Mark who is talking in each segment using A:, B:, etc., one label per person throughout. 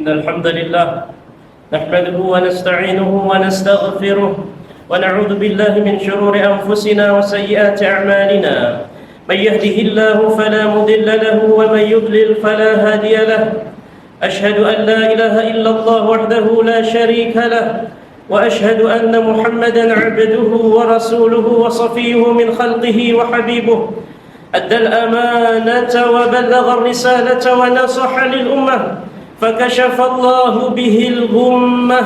A: إن الحمد لله نحمده ونستعينه ونستغفره ونعوذ بالله من شرور أنفسنا وسيئات أعمالنا من يهده الله فلا مضل له ومن يضلل فلا هادي له أشهد أن لا إله إلا الله وحده لا شريك له وأشهد أن محمدا عبده ورسوله وصفيه من خلقه وحبيبه أدى الأمانة وبلغ الرسالة ونصح للأمة فكشف الله به الغمة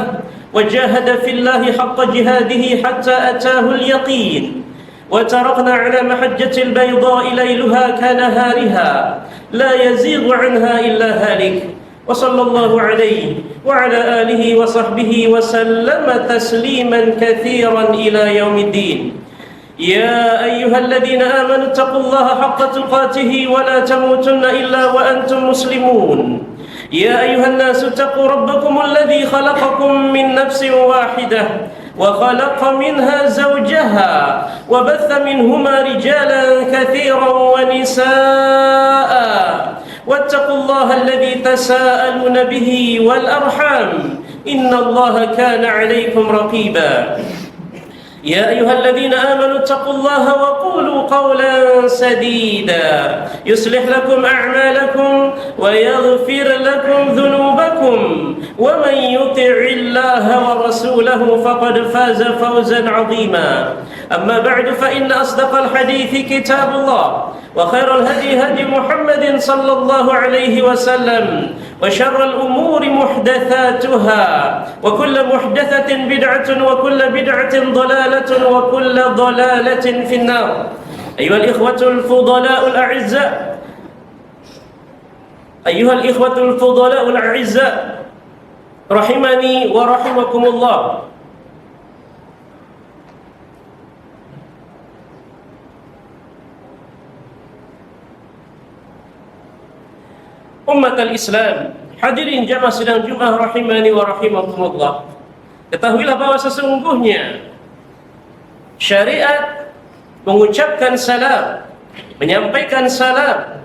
A: وجاهد في الله حق جهاده حتى أتاه اليقين وتركنا على محجة البيضاء ليلها كنهارها لا يزيغ عنها إلا هالك وصلى الله عليه وعلى آله وصحبه وسلم تسليما كثيرا إلى يوم الدين يا أيها الذين آمنوا اتقوا الله حق تقاته ولا تموتن إلا وأنتم مسلمون يا أيها الناس اتقوا ربكم الذي خلقكم من نفس واحدة وخلق منها زوجها وبث منهما رجالا كثيرا ونساء واتقوا الله الذي تساءلون به والأرحام إن الله كان عليكم رقيبا يا أيها الذين آمنوا اتقوا الله وقولوا قولا سديدا يصلح لكم أعمالكم ويغفر لكم ذنوبكم ومن يطع الله ورسوله فقد فاز فوزا عظيما أما بعد فإن أصدق الحديث كتاب الله وخير الهدي هدي محمد صلى الله عليه وسلم وشر الأمور محدثاتها وكل محدثة بدعة وكل بدعة ضلالة وكل ضلالة في النار أيها الإخوة الفضلاء الأعزاء أيها الإخوة الفضلاء الأعزاء رحمني ورحمكم الله Umat al-Islam, hadirin jamaah sidang Jumat rahimani wa rahimakumullah. Ketahuilah bahwa sesungguhnya syariat mengucapkan salam, menyampaikan salam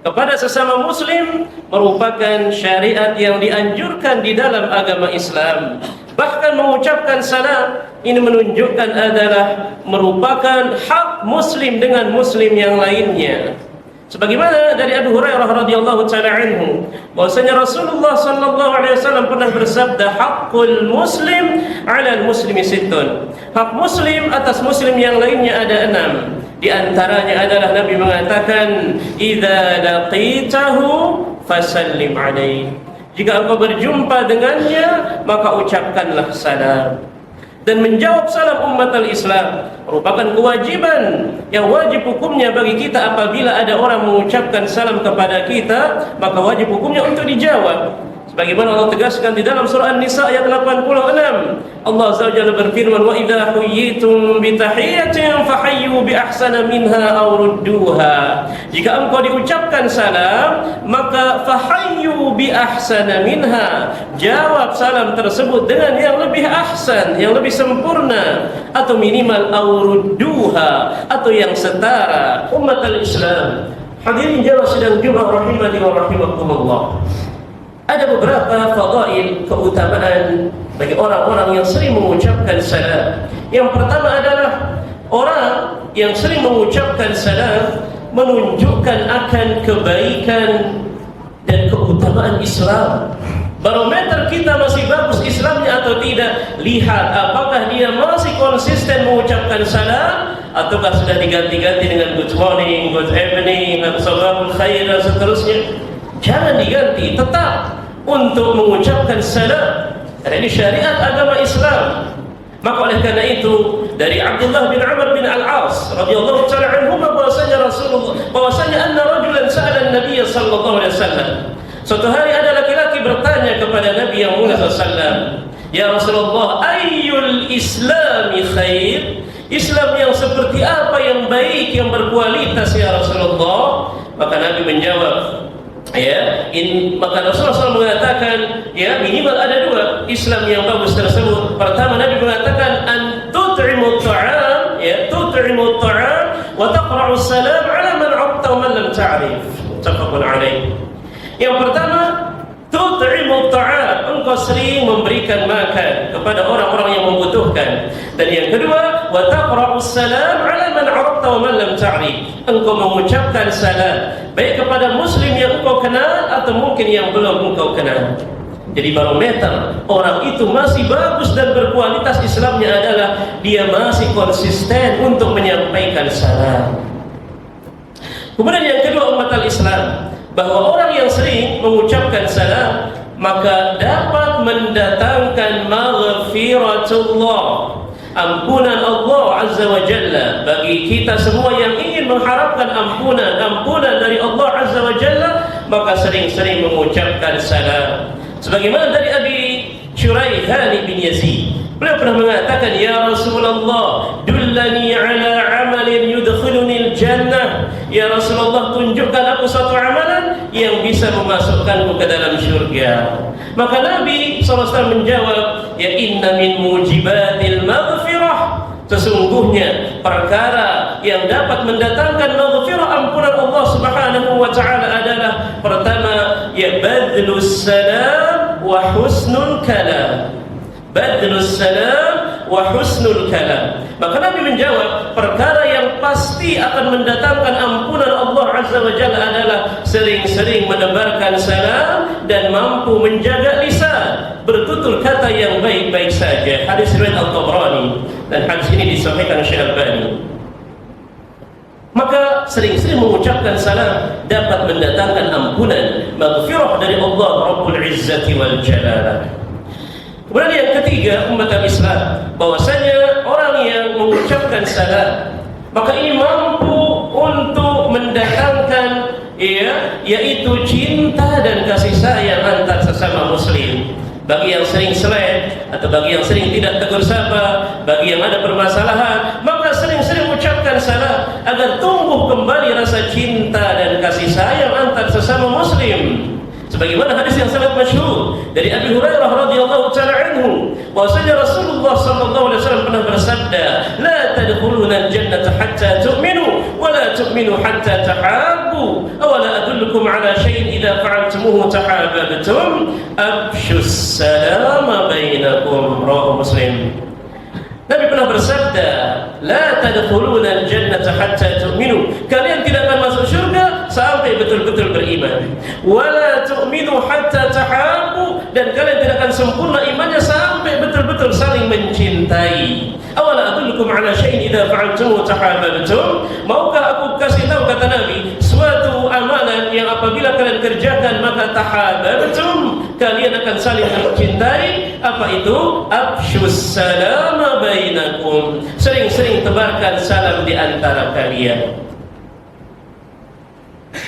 A: kepada sesama muslim merupakan syariat yang dianjurkan di dalam agama Islam. Bahkan mengucapkan salam ini menunjukkan adalah merupakan hak muslim dengan muslim yang lainnya. Sebagaimana dari Abu Hurairah radhiyallahu taala anhu bahwasanya Rasulullah sallallahu alaihi wasallam pernah bersabda, haqqul muslim 'alal muslimi sittun. Hak muslim atas muslim yang lainnya ada 6. Di antaranya adalah Nabi mengatakan, idza laqitahu fasallim alaihi. Jika engkau berjumpa dengannya maka ucapkanlah salam. Dan menjawab salam umat al-Islam merupakan kewajiban yang wajib hukumnya bagi kita. Apabila ada orang mengucapkan salam kepada kita, maka wajib hukumnya untuk dijawab. Sebagaimana Allah tegaskan di dalam surah An-Nisa ayat 86, Allah Azza wa Jalla berfirman, wa idza huyyitum bi tahiyyatin fahayyu bi ahsana minha aw rudduha. Jika engkau diucapkan salam, maka fahayyu bi ahsana minha, jawab salam tersebut dengan yang lebih ahsan, yang lebih sempurna, atau minimal aw rudduha, atau yang setara. Umat al-Islam, hadirin jamaah sidang Jumat rahimani wa rahimakumullah. Ada beberapa fadail, keutamaan bagi orang-orang yang sering mengucapkan salam. Yang pertama adalah orang yang sering mengucapkan salam menunjukkan akan kebaikan dan keutamaan Islam. Barometer kita masih bagus Islamnya atau tidak, lihat apakah dia masih konsisten mengucapkan salam ataukah sudah diganti-ganti dengan good morning, good evening, sabahul khair dan seterusnya. Jangan diganti, tetap untuk mengucapkan salam. Karena ini syariat agama Islam. Maka oleh karena itu dari Abdullah bin Amr bin Al-As radhiyallahu ta'ala anhu bahwasanya anna rajulan sa'ala an-nabiy sallallahu alaihi wasallam. Suatu hari ada laki-laki bertanya kepada Nabi yang mulia sallallahu alaihi wasallam, ya Rasulullah, ayyul islami khair? Islam yang seperti apa yang baik, yang berkualitas ya Rasulullah? Maka Nabi menjawab, maka Rasulullah SAW mengatakan, minimal ada 2 Islam yang bagus tersebut. Pertama, Nabi mengatakan an tut'imu ta'am, tut'imu ta'am wa taqra'u salam 'ala man 'arafta wa man lam ta'rif. Muttafaqun alaih. Yang pertama, tut'imut ta'am, engkau sering memberikan makan kepada orang-orang yang membutuhkan. Dan yang kedua, wa taqra'us salam 'ala man 'arafta wa man lam ta'rif, engkau mengucapkan salam baik kepada muslim yang engkau kenal atau mungkin yang belum engkau kenal. Jadi barometer orang itu masih bagus dan berkualitas Islamnya adalah dia masih konsisten untuk menyampaikan salam. Kemudian yang kedua umat al-Islam, bahwa orang yang sering mengucapkan salam maka dapat mendatangkan maghfiratullah, ampunan Allah Azza wa Jalla bagi kita semua yang ingin mengharapkan ampunan dari Allah Azza wa Jalla, maka sering-sering mengucapkan salam. Sebagaimana dari Abi Syuraihan bin Yazid, beliau pernah mengatakan, ya Rasulullah, dullani ala amalin yudkhilunil jannah, ya Rasulullah, tunjukkan aku suatu amalan yang bisa memasukkanku ke dalam syurga. Maka Nabi SAW menjawab, ya inna min mujibatil maghfirah, sesungguhnya perkara yang dapat mendatangkan maghfirah, ampunan Allah Subhanahu wa ta'ala adalah pertama, ya badlus salam wa husnul kalam. Badlus salam wa husnul kalam. Maka Nabi menjawab, perkara yang pasti akan mendatangkan ampunan Allah Azza wa Jalla adalah sering-sering menebarkan salam dan mampu menjaga lisan, bertutur kata yang baik-baik saja. Hadis riwayat Al-Tabrani, dan hadis ini disampaikan Syekh Al-Albani. Maka sering-sering mengucapkan salam dapat mendatangkan ampunan, maghfirah dari Allah Rabbul Izzati wal Jalalah. Kemudian yang ketiga umat Islam, bahwasanya orang yang mengucapkan salam maka ini mampu untuk mendatangkan yaitu cinta dan kasih sayang antar sesama muslim. Bagi yang sering selain atau bagi yang sering tidak tegur sapa, bagi yang ada permasalahan, maka sering-sering ucapkan salam agar tumbuh kembali rasa cinta dan kasih sayang antar sesama muslim. Sebagaimana hadis yang sangat masyhur dari Abi Hurairah radhiyallahu taala anhu, bahwasanya Rasulullah sallallahu alaihi wasallam pernah bersabda, la tadkhuluna al-jannata hatta tu'minu wa la tu'minu hatta tahabbu, aw la adullukum ala shay'in idza fa'altumuhu tahabbtum, afshus salama bainakum. Rawahu Muslim. Nabi pernah bersabda, la tadkhuluna al-jannata hatta tu'minu, kalian tidak akan masuk surga sampai betul-betul beriman. Wala tu'minu hatta tahabbu, dan kalian tidak akan sempurna imannya sampai betul-betul saling mencintai. Awala adullukum ala syai'in idza fa'altum tahabbtum, maukah aku kasih tahu, kata Nabi, suatu amalan yang apabila kalian kerjakan maka tahabbtum, kalian akan saling mencintai. Apa itu? Afshus salama bainakum, sering-sering tebarkan salam di antara kalian.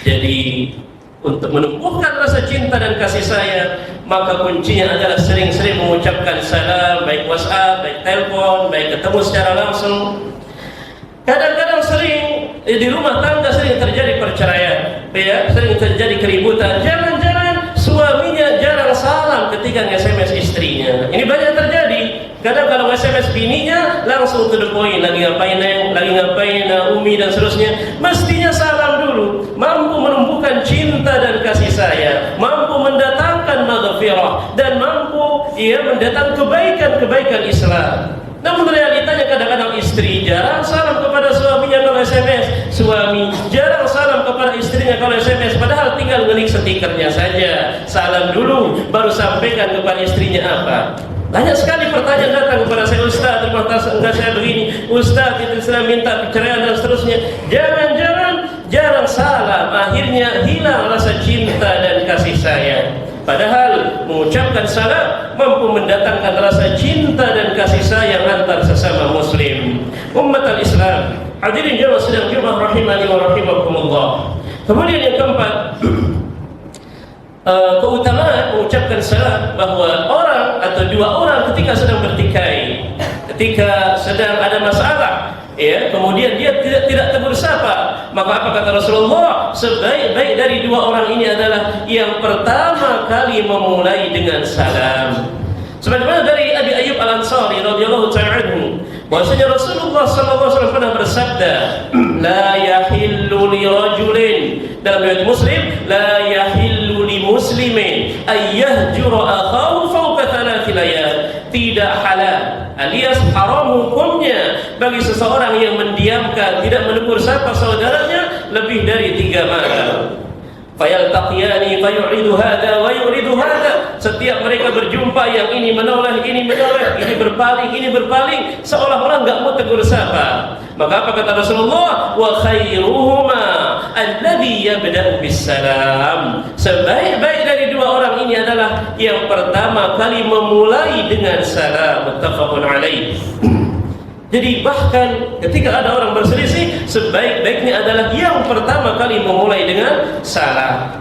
A: Jadi untuk menumbuhkan rasa cinta dan kasih sayang, maka kuncinya adalah sering-sering mengucapkan salam, baik WhatsApp, baik telepon, baik ketemu secara langsung. Kadang-kadang sering di rumah tangga sering terjadi perceraian, sering terjadi keributan. Jangan-jangan suaminya jarang salam ketika nge-SMS istrinya. Ini banyak terjadi. Kadang kalau SMS bininya langsung to the point, lagi ngapain Umi dan seterusnya. Mestinya salam dulu, mampu menumbuhkan cinta dan kasih sayang, mampu mendatangkan maghfirah, dan mampu mendatangkan kebaikan Islam. Namun realitanya kadang-kadang istri jarang salam kepada suaminya kalau SMS, suami jarang salam kepada istrinya kalau SMS, padahal tinggal ngelik stikernya saja. Salam dulu baru sampaikan kepada istrinya apa. Banyak sekali pertanyaan datang kepada saya, Ustaz, terima kasih enggak saya begini, Ustaz itu saya minta perceraian dan seterusnya. Jangan-jangan jarang salam, akhirnya hilang rasa cinta dan kasih sayang. Padahal mengucapkan salam mampu mendatangkan rasa cinta dan kasih sayang antar sesama muslim. Umat al-Islam, hadirin jamaah sedang Jumat rahimani wa rahimakumullah. Kemudian yang keempat, keutamaan mengucapkan salam, bahwa orang atau dua orang ketika sedang bertikai, ketika sedang ada masalah, kemudian dia tidak tegur sapa, maka apa kata Rasulullah? Sebaik-baik dari dua orang ini adalah yang pertama kali memulai dengan salam. Sebagaimana dari Abi Ayyub Al-Ansari radhiyallahu ta'ala anhu, bahwasanya Rasulullah sallallahu alaihi wasallam pernah bersabda, la yahillu li rajulin, dalam riwayat Muslim, la yahillu li muslimin ayyahjura akhahu fawqa thalathi layal. Tidak halal alias haram hukumnya bagi seseorang yang mendiamkan, tidak menegur sapa saudaranya lebih dari 3 malam. Fayaltaqiyani fayuridu hadha wa yuridu hadha. Setiap mereka berjumpa, yang ini menoleh, ini berpaling, seolah-olah enggak mau tegur sapa. Maka apa kata Rasulullah? Wa khairuhuma alladhi yabda'u bisalam. Sebaik-baik dari 2 orang ini adalah yang pertama kali memulai dengan salam. Muttafaqun alaih. Jadi bahkan ketika ada orang berselisih, sebaik-baiknya adalah yang pertama kali memulai dengan salam.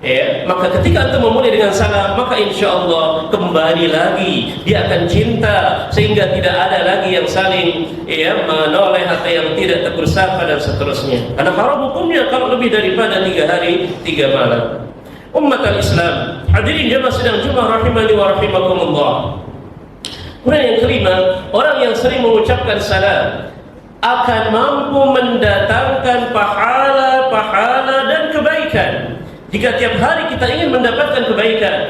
A: Ya, maka ketika antum memulai dengan salam, maka insya Allah kembali lagi dia akan cinta, sehingga tidak ada lagi yang saling menoleh atau yang tidak tegur sapa dan seterusnya. Karena haram hukumnya kalau lebih daripada 3 hari 3 malam. Umat al-Islam, hadirin jamaah sidang Jumat rahimani wa rahimakumullah. Kemudian yang kelima, orang yang sering mengucapkan salam akan mampu mendatangkan pahala dan kebaikan. Jika tiap hari kita ingin mendapatkan kebaikan,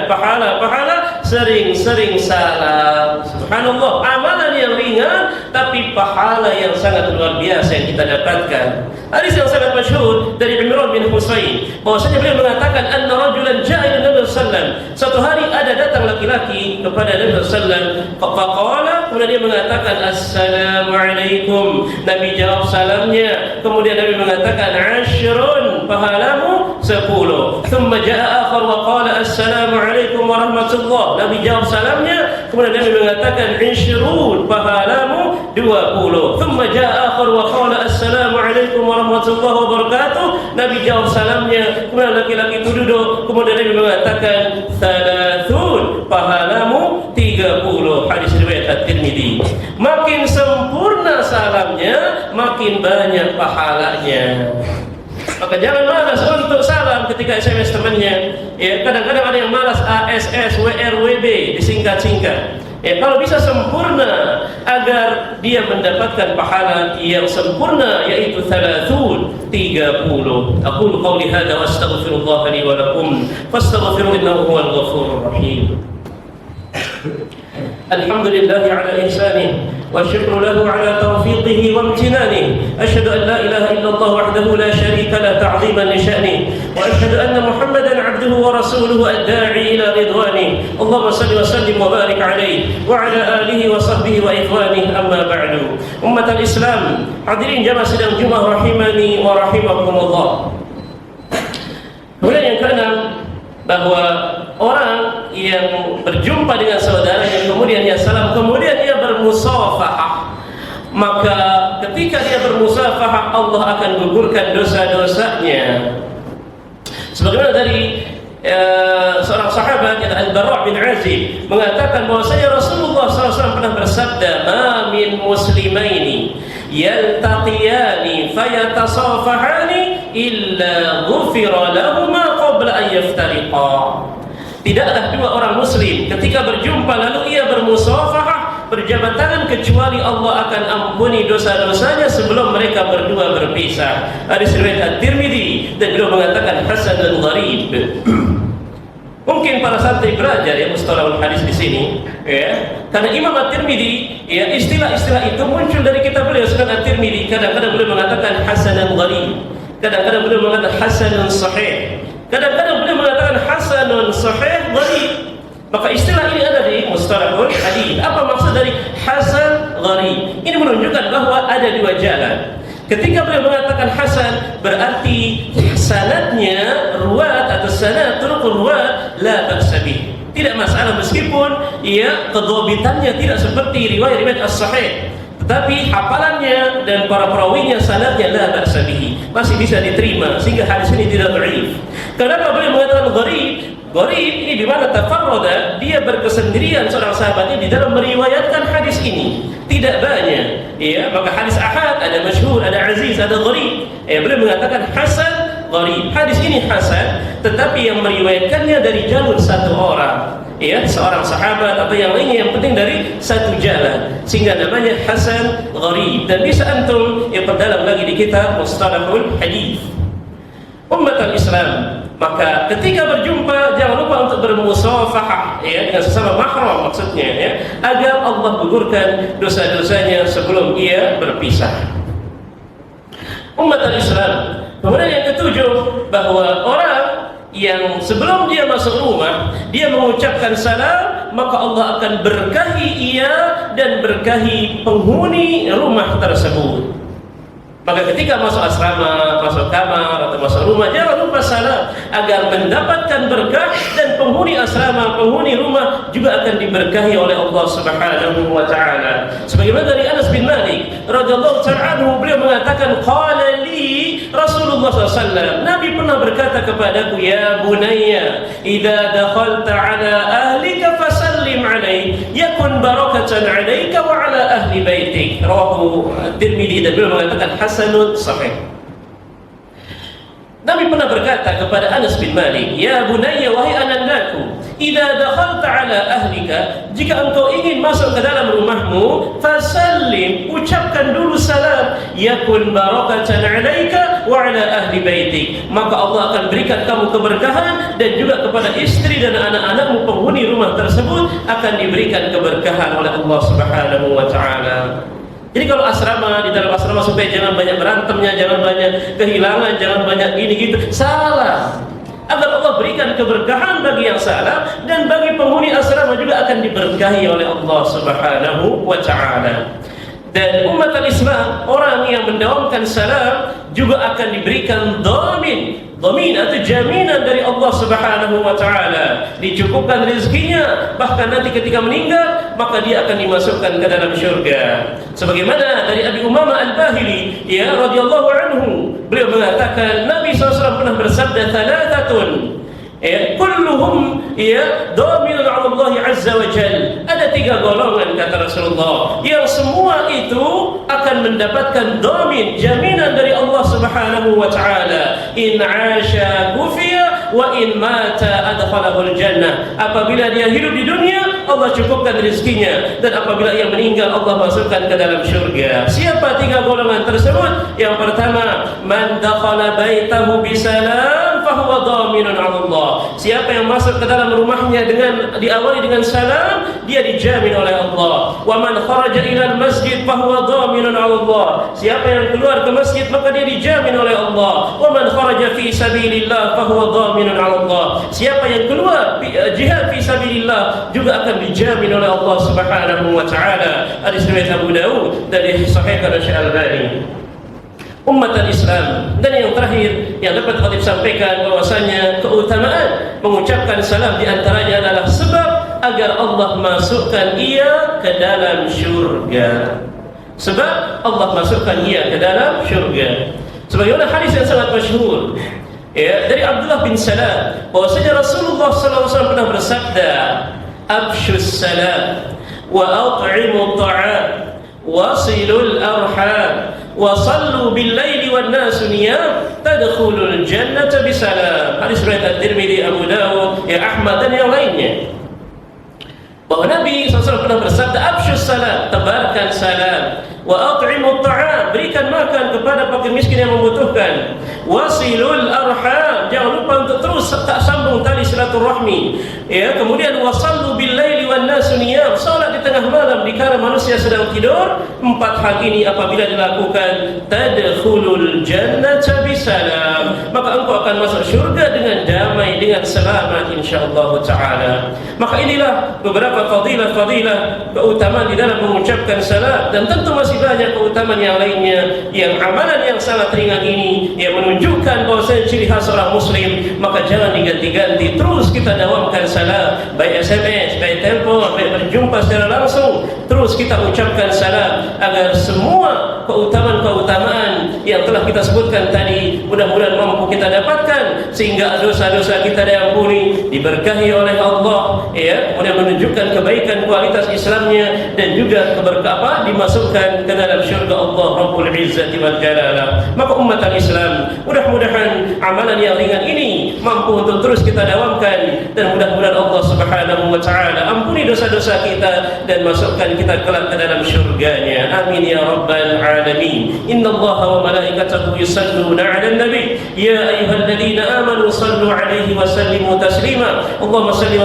A: pahala, sering-sering salam. Subhanallah, amalan yang ringan tapi pahala yang sangat luar biasa yang kita dapatkan. Hadis yang sangat masyhur dari Imran bin Husain, bahwasanya beliau mengatakan anna rajulan ja'a ila Nabi sallallahu alaihi wasallam. Suatu hari ada datang laki-laki kepada Nabi sallallahu alaihi wasallam, faqala, kemudian dia mengatakan assalamualaikum. Nabi jawab salamnya, kemudian Nabi mengatakan asyrun, pahalamu 10. Thumma ja'a akhar wa qala assalamualaikum warahmatullah. Nabi jawab salamnya, kemudian Nabi mengatakan isyrun, pahalamu 20. Thumma ja'a akhar wa qala assalamualaikum warahmatullahi wabarakatuh. Nabi jawab salamnya, kemudian laki-laki itu duduk, kemudian Nabi mengatakan thalathun, pahalamu 30. Hadis riwayat At-Tirmidzi. Makin sempurna salamnya, makin banyak pahalanya. Maka jangan malas untuk salam ketika SMS temannya. Ya, kadang-kadang ada yang malas ASS, WR, WB disingkat-singkat. Ya, kalau bisa sempurna agar dia mendapatkan pahala yang sempurna, yaitu 30. Aqulu qawli hadza wa astaghfirullah li wa lakum fastaghfiruhu innahu huwal ghafurur rahim. Alhamdulillah ala ihsanih wa syukru lahu ala tawfiqihi wa imtinanihi. Asyhadu an la ilaha illallah wahdahu la syarika la ta'ziman li sya'nihi wa asyhadu anna Muhammadan 'abduhu wa rasuluhu ad-da'i ila ridwanihi. Allahumma shalli wa sallim wa barik alaihi wa ala alihi wa sahbihi wa ikhwanihi, amma ba'du. Umat al-Islam, hadirin jamaah sidang Jumat rahimani wa rahimakumullah. Kemudian yang keenam, bahwa orang yang berjumpa dengan saudaranya kemudian dia salam, kemudian dia bermusafahah, maka ketika dia bermusafahah Allah akan gugurkan dosa-dosanya. Sebagaimana dari seorang sahabat yaitu Al-Bara' bin Azib mengatakan bahwasanya Rasulullah SAW pernah bersabda, "Ma min muslimaini yaltaqiyani fayatasafahani illa ghufira lahumā qabla an yaftariqā." Tidaklah 2 orang muslim ketika berjumpa lalu ia bermusafahah, berjabat tangan, kecuali Allah akan ampuni dosa-dosanya sebelum mereka berdua berpisah. Hadis riwayat At-Tirmidzi, dan beliau mengatakan hasan dan gharib. Mungkin para santri belajar ya mustalahul hadis di sini, ya. Karena Imam At-Tirmidzi, ya, istilah-istilah itu muncul dari kitab beliau. Sekarang At-Tirmidzi kadang-kadang beliau mengatakan hasan dan gharib, kadang-kadang beliau mengatakan hasanun sahih, kadang-kadang beliau mengatakan hasanun sahih gharib. Maka istilah ini ada di mustalahul hadis. Apa maksud dari hasan gharib? Ini menunjukkan bahwa ada 2 jalan. Ketika beliau mengatakan hasan, berarti sanadnya ruwat atau sanad turuqul ruwat la ba'sa bih. Tidak masalah meskipun kedhabitannya tidak seperti riwayat as-sahih, tetapi hafalannya dan para perawinya sanadnya la ba'sa bih, masih bisa diterima, sehingga hadis ini tidak dhaif. Kenapa beliau mengatakan gharib? Gharib ini di mana tafarrada, dia berkesendirian seorang sahabat ini di dalam meriwayatkan hadis ini, tidak banyak. Ya, maka hadis ahad ada masyhur, ada aziz, ada gharib. Beliau mengatakan hasan gharib. Hadis ini hasan, tetapi yang meriwayatkannya dari jalur 1 orang. Ya, seorang sahabat atau yang lainnya, yang penting dari 1 jalan, sehingga namanya hasan gharib. Dan bisa antum perdalam lagi di kitab Mustalahul Hadis. Umat al-Islam, maka ketika berjumpa jangan lupa untuk untuk bermusafahah ya dengan sesama mahram maksudnya ya, agar Allah gugurkan dosa-dosanya sebelum ia berpisah. Umat al-Islam. Kemudian yang ketujuh, bahwa orang yang sebelum dia masuk rumah dia mengucapkan salam, maka Allah akan berkahi ia dan berkahi penghuni rumah tersebut. Maka ketika masuk asrama, masuk kamar atau masuk rumah, jangan lupa salam agar mendapatkan berkah, dan penghuni asrama, penghuni rumah juga akan diberkahi oleh Allah Subhanahu wa taala. Sebagaimana dari Anas bin Malik radhiyallahu ta'ala anhu, beliau mengatakan, qala li Rasulullah SAW, Nabi pernah berkata kepadaku, ya bunayya, idza dakhalta ala ahlika fasallim alaih, yakun barakatan alaika wa ala ahli baitik. Rawahu Tirmidzi, dan beliau mengatakan hasanun sahih. Nabi pernah berkata kepada Anas bin Malik, ya bunayya, wahai anakku, idza dakhalta ala ahlika, jika engkau ingin masuk ke dalam rumahmu, fasallim, ucapkan dulu salam, yakun barakatan alaika wa ala ahli baitik, maka Allah akan berikan kamu keberkahan, dan juga kepada istri dan anak-anakmu penghuni rumah tersebut akan diberikan keberkahan oleh Allah Subhanahu wa taala. Jadi kalau asrama, di dalam asrama supaya jangan banyak berantemnya, jangan banyak kehilangan, jangan banyak gini gitu, salah. Agar Allah berikan keberkahan bagi yang salah, dan bagi penghuni asrama juga akan diberkahi oleh Allah Subhanahu wa taala. Dan umat al-Islam, orang yang mendawamkan salam juga akan diberikan dhamin atau jaminan dari Allah Subhanahu wa taala, dicukupkan rezekinya, bahkan nanti ketika meninggal maka dia akan dimasukkan ke dalam syurga. Sebagaimana dari Abi Umamah Al-Bahili ya radhiyallahu anhu, beliau mengatakan Nabi SAW pernah bersabda, thalathatun ya kulluhum ya dhaminun 'ala Allah azza wa jalla. Ada 3 golongan kata Rasulullah yang semua itu akan mendapatkan dhamin, jaminan dari Allah Subhanahu wa taala. In 'asha kufiya wa in mata adkhalahul jannah. Apabila dia hidup di dunia, Allah cukupkan rezekinya, dan apabila ia meninggal, Allah masukkan ke dalam syurga. Siapa 3 golongan tersebut? Yang pertama, man dakhala baitahu bisalam fahuwa dhaminun 'ala Allah. Siapa yang masuk ke dalam rumahnya dengan diawali dengan salam, dia dijamin oleh Allah. Wa man kharaja ila al-masjid fahuwa dhaminun 'ala Allah. Siapa yang keluar ke masjid maka dia dijamin oleh Allah. Wa man kharaja fi sabilillah fahuwa dhaminun 'ala Allah. Siapa yang keluar jihad fi sabilillah juga akan dijamin oleh Allah Subhanahu wa taala. Hadis riwayat Abu Daud dari Sahih Al-Albani. Umat al-Islam. Dan yang terakhir yang dapat khatib sampaikan, bahwasanya keutamaan mengucapkan salam diantaranya adalah sebab agar Allah masukkan ia ke dalam syurga. Sebab Allah masukkan ia ke dalam syurga. Sebagaimana hadis yang sangat masyhur ya dari Abdullah bin Salam, bahwasanya Rasulullah SAW pernah bersabda, afshus salam wa at'imu ta'am wasilul arham wa sallu bil laili wan nasu niyam tadkhulul jannata bisalam. Hadis riwayat At-Tirmidzi, Abu Dawud, ya Ahmad dan yang lainnya. Bahwa Nabi SAW pernah bersabda, afshus salam, tebarkan salam, wa at'imu ta'am, berikan makan kepada fakir miskin yang membutuhkan, wasilul arham, jangan lupa untuk terus tak sambung tali silaturahmi ya. Kemudian wasallu bil laili wan nasu niyam, salat di tengah malam dikala manusia sedang tidur. 4 hal ini apabila dilakukan, tadkhulul jannata bisalam, maka engkau akan masuk syurga dengan damai, dengan selamat insyaallah taala. Maka inilah beberapa fadilah-fadilah keutamaan di dalam mengucapkan salam, dan tentu masih banyak keutamaan yang lainnya. Yang amalan yang sangat ringan ini yang menunjukkan bahwasanya ciri khas orang muslim, maka jangan diganti-ganti, terus kita dawamkan salam, baik SMS, baik telepon, baik berjumpa secara langsung, terus kita ucapkan salam agar semua keutamaan-keutamaan yang telah kita sebutkan tadi mudah-mudahan mampu kita dapatkan, sehingga dosa-dosa kita diampuni, diberkahi oleh Allah ya. Kemudian menunjukkan kebaikan kualitas Islamnya, dan juga keberkahan dimasukkan ke dalam syurga Allah Rabbul Izzati wal Jalalah. Maka umat al-Islam, mudah-mudahan amalan yang ringan ini mampu mampu untuk terus kita dawamkan, dan mudah-mudahan Allah Subhanahu wa taala ampuni dosa-dosa kita dan masukkan kita kelak ke dalam syurganya. Amin ya rabbal alamin. Innallaha wa malaikatahu yusalluna 'alan nabi ya ayyuhalladzina amanu sallu 'alaihi wa sallimu taslima. Allahumma salli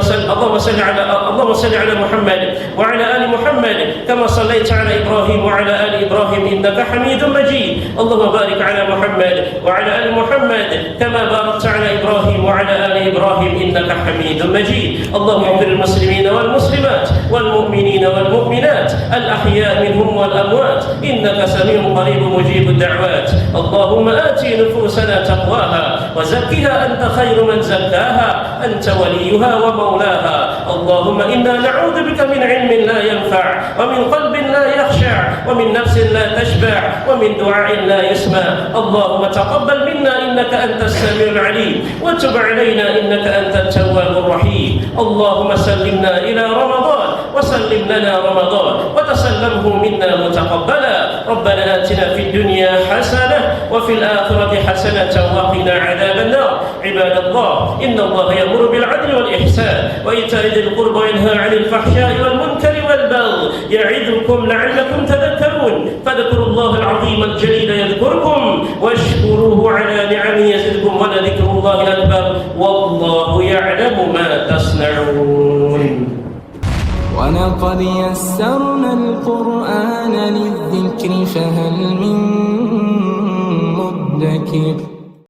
A: ala Muhammad wa ala ali Muhammad kama sallaita ala Ibrahim wa ala ali Ibrahim innaka Hamidum Majid. Allahumma barik ala Muhammad wa ala ali Muhammad kama barakta ala Ibrahim wa ala ali Ibrahim innaka Hamidum Majid. Allahumma ighfir lil muslimina wal muslimat wal mu'minina wal mu'minat al ahya minhum wal amwat innaka sami'un qaribun mujibud da'wat. Allahumma ati nufusana taqwaha wa zakkiha anta khairu man zakkaha anta waliyuha wa mawlaha. Allahumma inna na'udzu bika min 'ilmin la yanfa' wa min qalbin la yakhsha' wa min nafsin la tashba' wa min du'a'in la yusma'. Allahumma taqabbal minna innaka antas samiul 'alim wa tub 'alaina innaka antat tawwabur rahim. Allahumma sallimna ila Ramadan wa sallim lana Ramadan wa tasallamhu minna mutaqabbala. Rabbana atina fid dunya hasanah wa fil akhirati hasanatan wa qina 'adzaban nar. Ibadallah, innallaha ya'muru bil 'adli wal ihsan wa ita'i dzil qurba wa yanha 'anil fahsya'i wal munkari wal baghi ya'idzukum la'allakum tadhakkarun. Fadhkurullaha al-'azima al-jalila yadhkurkum washkuruhu 'ala ni'amihi yazidkum wa ladhikrullahi akbar wallahu ya'lamu ma tasna'un.
B: ولقد يسرنا القرآن للذكر فهل من مدكر